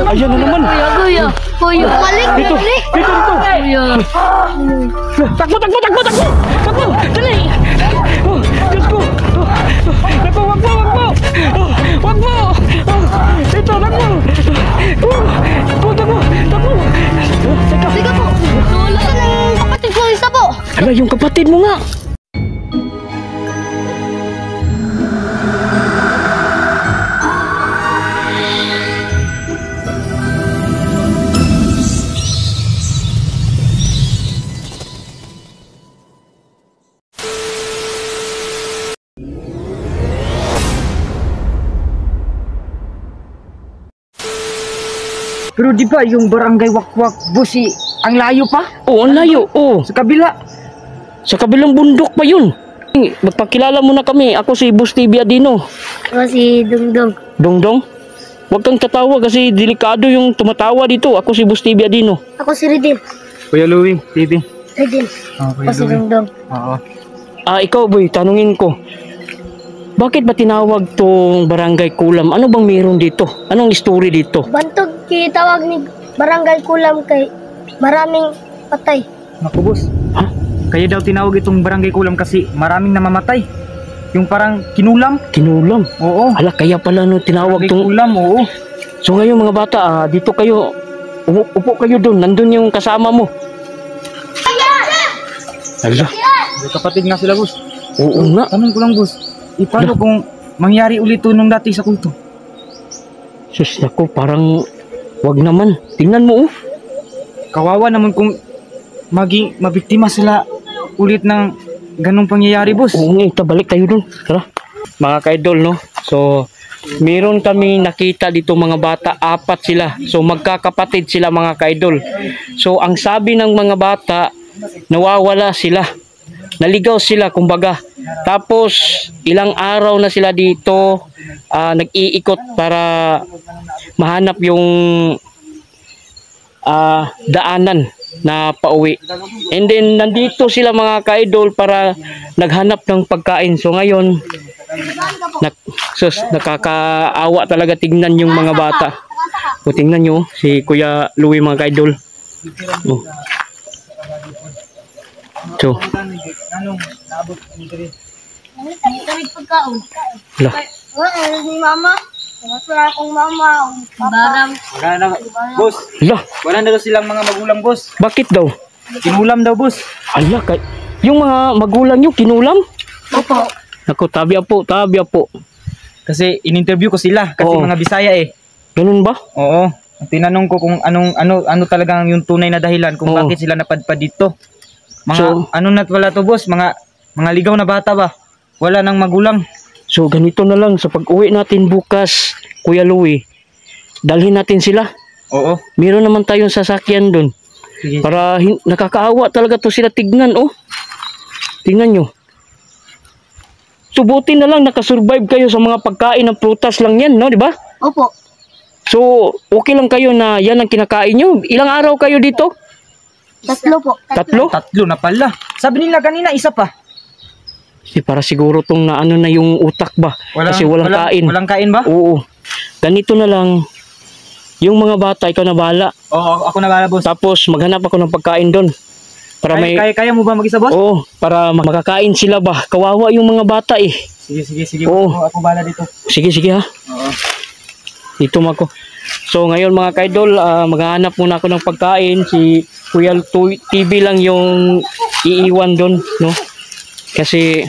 Ayan na naman. Kuya, balik. Dito. Kuya. Takbo. Dali. Oh, Diyos ko. Takbo, wag mo. Wag mo. Dito, takbo. Takbo. Teka. Sige po. Nasaan ang kapatid ko isa po? Ala, yung kapatid mo nga. Pero di ba yung barangay Wakwak, boss, ang layo pa? Oo, ang layo. Oo. Sa kabila. Sa kabilang bundok pa yun. Magpakilala muna kami. Ako si Boss TV Adino. Ako si Dongdong. Dongdong? Huwag kang tatawa kasi delikado yung tumatawa dito. Ako si Boss TV Adino. Ako si Ridin. Kuya Louie, TV. Ridin. Ako si Dongdong. Oo. Ikaw boy, tanungin ko. Bakit ba tinawag tong Barangay Kulam? Ano bang meron dito? Anong story dito? Bantog kitawag ni Barangay Kulam kay maraming patay. Naku, boss. Ha? Kaya daw tinawag itong barangay Kulam kasi maraming namamatay. Yung parang kinulam. Kinulam? Oo. Hala, kaya pala no tinawag Barangay tong... Kulam, oo. So ngayon mga bata, dito kayo. Upo kayo doon. Nandun yung kasama mo. Hala. May kapatid nga sila, boss. Oo nga. Tanong ko lang, boss. Paano kung mangyari ulit ito nung dati sa kulto? Sus, ako parang wag naman. Tingnan mo, oh. Kawawa naman kung mabiktima sila ulit ng ganong pangyayari, boss. Oo nga, balik tayo dun. Tara. Mga ka-idol, no? So, meron kami nakita dito mga bata, 4 sila. So, magkakapatid sila mga ka-idol. So, ang sabi ng mga bata, nawawala sila. Naligaw sila, kumbaga. Tapos, ilang araw na sila dito, nag-iikot para mahanap yung daanan na pauwi. And then, nandito sila mga ka-idol para naghanap ng pagkain. So, ngayon, nakakaawa talaga tignan yung mga bata. O, tingnan nyo, si Kuya Louie mga ka-idol. Oh. So, lah. Ni mama. Wala akong mama. Barang. Wala na, boss. Lah, Wala na daw silang mga magulang, boss. bakit daw? Kinulam daw, boss. Ala, yung mga magulang nyo kinulam? Opo. Ako, tabi apo. Kasi in-interview ko sila kasi Oo. mga Bisaya eh. Ganun ba? Oo. Tinanong ko kung ano talaga yung tunay na dahilan kung Oo. bakit sila napadpad dito. Mga So- ano na pala to, boss? Mga ligaw na bata ba? Wala nang magulang. So, ganito na lang. Sa pag-uwi natin bukas, Kuya Louie, dalhin natin sila. Oo. Meron naman tayong sasakyan dun. Sige. Para nakakaawa talaga to sila tignan, oh. Tingnan nyo. Subutin na lang nakasurvive kayo sa mga pagkain ng prutas lang yan, no? Di ba? Opo. So, okay lang kayo na yan ang kinakain nyo. Ilang araw kayo dito? 3 po. 3? 3 na pala. Sabi nila kanina isa pa. Para siguro tong naano na yung utak ba? Kasi walang kain. Walang kain ba? Oo. Ganito na lang. Yung mga bata, ikaw na bahala. Oo, ako na bala, boss. Tapos maghanap ako ng pagkain doon. Para Kaya mo ba mag-isa, boss? Oo, para makakain sila ba? Kawawa yung mga bata eh. Sige. Oo. Ako bala dito. Sige ha. Oo. Dito mo ako. So ngayon mga kaidol, maghahanap muna ako ng pagkain. Si Kuya TV lang yung iiwan doon, no? Kasi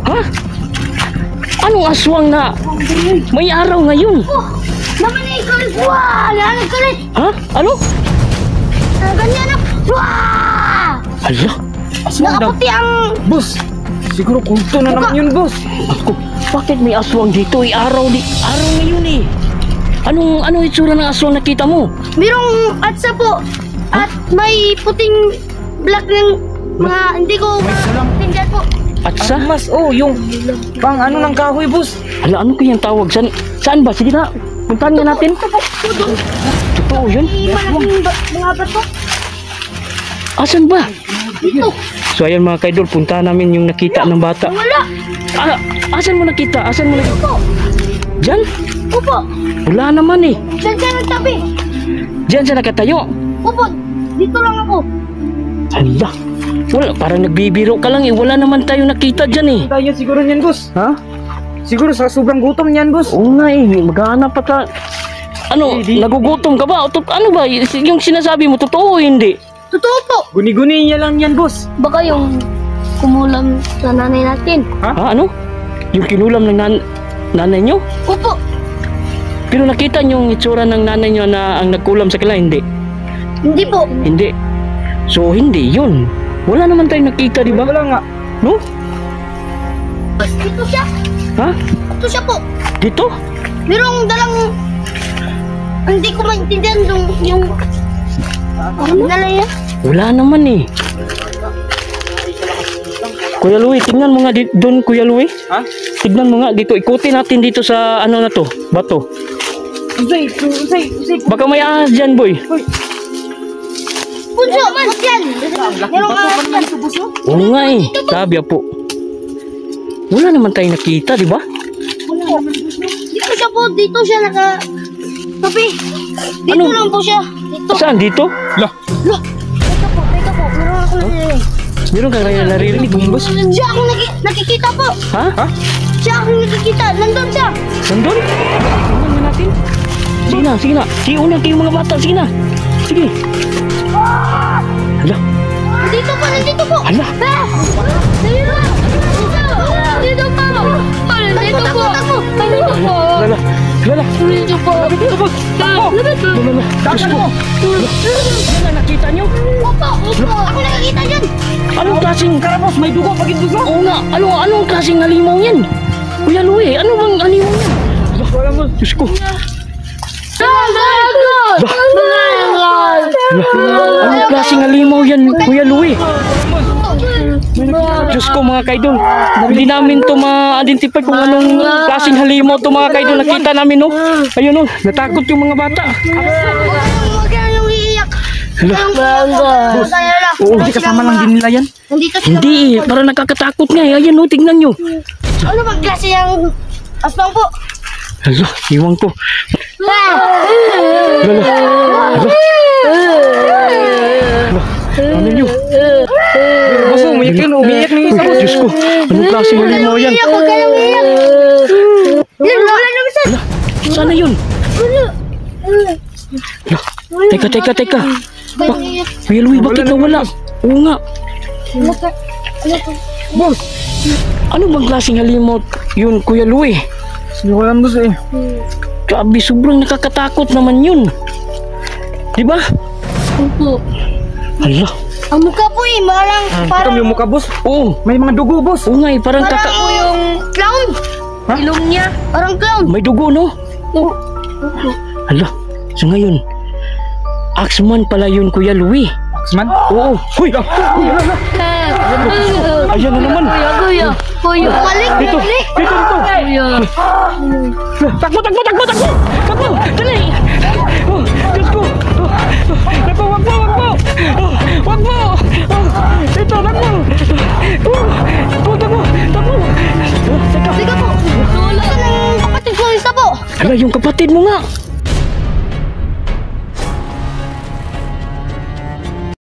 ha? Anong aswang na may araw ngayon? Namanikol! Wah! Namanikol! Ha? Ano? Ganyan na! Wah! Ala, Aswang daw. Nakaputi ang... Boss, siguro kulto na naman yun, boss. ako, bakit may aswang dito? Araw ngayon eh. Anong itsura ng aswang nakita mo? Mayroong atsa po. At may puting black ng mga hindi ko tingnan po. At sa? Mas, yung pang ano ng kahoy, boss. Ala, ano kayang tawag? Saan ba? Sige na, puntahan nga natin. Totoo yun? May malaking mga bato. Asan ba? Dito. So ayan mga kaidol, punta namin yung nakita ng bata. Wala. Asan mo nakita? Asan mo nakita? Opo. Diyan? Opo. Wala naman eh. Diyan siya nagtabi. Diyan siya nakatayo. Opo. Dito lang ako. Hala. Wala, parang nagbibiro ka lang eh. Wala naman tayo nakita dyan eh. Tayo siguro niyan, boss. Ha? Siguro sa sobrang gutom niyan, boss. Oo nga eh. Maghahanap pa ka. Ano, nagugutom ka ba? O, ano ba? Yung sinasabi mo, totoo o hindi? Totoo po. Guni-guni niya lang yan, boss. Baka yung kumulam sa nanay natin. Ha? Ano? Yung kinulam ng nanay nyo? Opo. Pero nakita nyo yung itsura ng nanay nyo na ang nagkulam sa kanila? Hindi. Hindi po. Hindi. So, hindi yun. Wala naman tayong nakita, di ba? Wala nga. No? Dito siya. Ha? Dito siya po. Dito? Merong dalang... Hindi ko maintindihan yung... Ano dala niya? Wala naman eh. Kuya Louie, tingnan mo nga doon, Kuya Louie. Ha? Tignan mo nga dito. Ikutin natin dito sa ano na to, bato. Usay. Baka may ahas dyan, boy. Punso! Punso yan! Merong ahas yan. Oo nga eh. Sabi po. Wala naman tayong nakita, di ba? Dito siya po. Dito siya naka... Tapi, dito Ano? lang po siya. Dito. Saan? Dito? Lah. Loh! Teka po. Meron ako naririnig. Meron kang naririnig, boss? Siya akong nakikita po. Ha? Siya akong nakikita. Nandun siya. Nandun? Tingnan nga natin. Sige na, sige na. Sige, unang kayo mga bata. Sige na. Sige. Hala. Nandito po. Nandito po. Hala. Nandito po. Nandito po. Nandito po. Nandito po. Lala. Lala. Nandito po. Nandito po. Lala. Diyos ko. Yan ang nakita nyo? Opo. Opo. Ako nakikita yan. Anong klaseng... Karabos, may dugo, pagit dugo. Oo nga. Anong klaseng halimaw yan? Kuya Louie, ano bang halimaw yan? Wala mo. Diyos ko. Anong klaseng halimaw yan, Kuya Louie? Diyos ko mga kaidol, hindi namin to ma-identify kung anong klaseng halimaw to mga kaidol. Nakita namin no. Ayun no, natakot yung mga bata. Huwag ka nang iiyak. Hala. Oo, hindi kasama lang din nila yan. Nandito siya. Hindi eh, parang nakakatakot nga eh. Ayan no, tignan nyo. Ano bang klase yung aswang po? Hala, iwan ko. Hala. Hala. Ano nyo? Boss, umiyak yun. Umiyak na yung isa, boss. Diyos ko, anong klaseng halimaw yan? Huwag ka nang iiyak. Wala naman sa... Sana yun? Teka. Kuya Louie, bakit nawala? Oo nga. Boss. Ano bang klaseng halimaw yun, Kuya Louie? Hindi ko alam, boss eh. Grabe, sobrang nakakatakot naman yun. Diba? Opo. Hala. Ang mukha po eh, Parang yung mukha, boss. Oo. May mga dugo, boss. Oo nga eh, parang parang po yung clown. Ha? Ilong niya. Parang clown. May dugo, no? Opo. Hala. So ngayon, Axman pala yun, Kuya Louie. Axman? Oo. Huy! Ayan na naman. Kuya. Balik. Dito. Kuya. Takbo! Dali! Oh, Diyos ko! Takbo, wag mo! Dito, takbo! Takbo! Teka. Teka po. Wala ka ng kapatid ko isa po. Hala, yung kapatid mo nga.